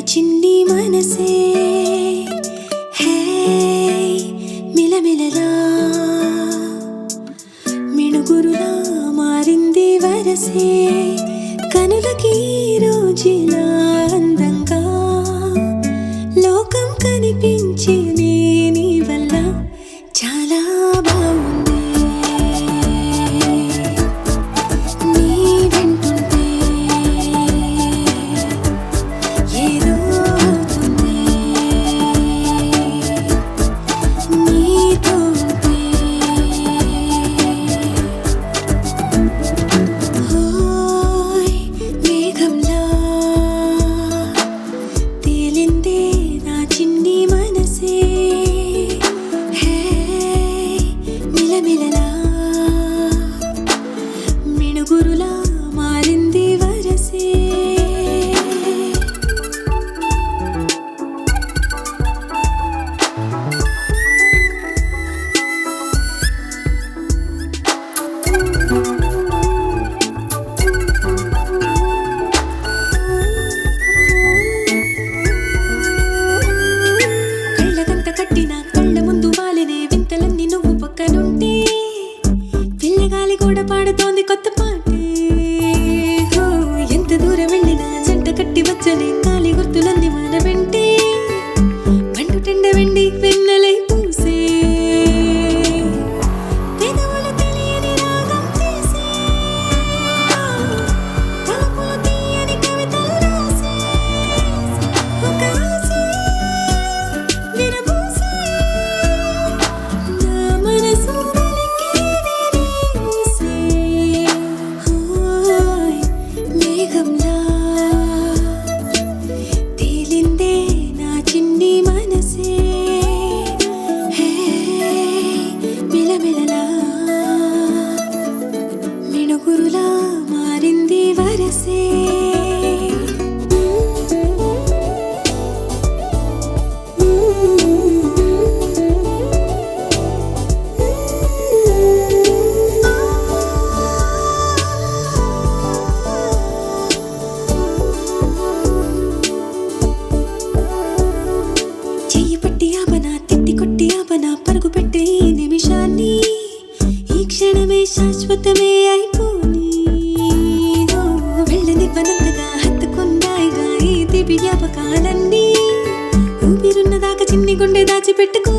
చిన్ని మనసే హే మిలమిలలా మిణుగురులా మారింది వరసే కనులకి రోజులా అందంగా లోకం కనిపించి నీ వల్ల చాలా బాగుంది నీ వెంటుంటే ఏదో అవుతుంది నీతో ఉంటే ఓయ్ మేఘంలా తేలిందే నా చిన్ని మనసే హే మిలమిలలా మిణుగురులా మారింది వరసే కళ్ళకంత కట్టిన కళ్ళ ముందు వాలినే వింతలన్నీ నువ్వు పక్కనుంటే పిల్లగాలి కూడా పాడుతోంది కొత్త పాటే హో, ఎంత దూరం వెళ్ళినా జంట కట్టి వచ్చని కాలి గుర్తులన్నీ మన వెంటే పండుటెండ వెండి వెన్నెలై పూసే పెదవులు తెలియని రాగం తీసే తలుపులు తీయని కవితలు రాసే ఒక ఆశే విరబూసే నా మనసు వెలికేది ఊసే ఓయ్ మేఘంలా తేలిందే నా చిన్ని మనసే హే మిలమిలలా మిణుగురులా మారింది వరసే చెయ్యి పట్టి ఆపనా తిట్టి కొట్టి ఆపనా పరుగు పెట్టే ఈ నిమిషాన్ని ఈ క్షణమే శాశ్వతమే అయిపోని ఓ, వెళ్ళనివ్వనంతగా హత్తుకున్నాయిగా ఈ దివ్య జ్ఞాపకాలన్నీ ఊపిరున్నదాకా చిన్ని గుండె దాచిపెట్టుకో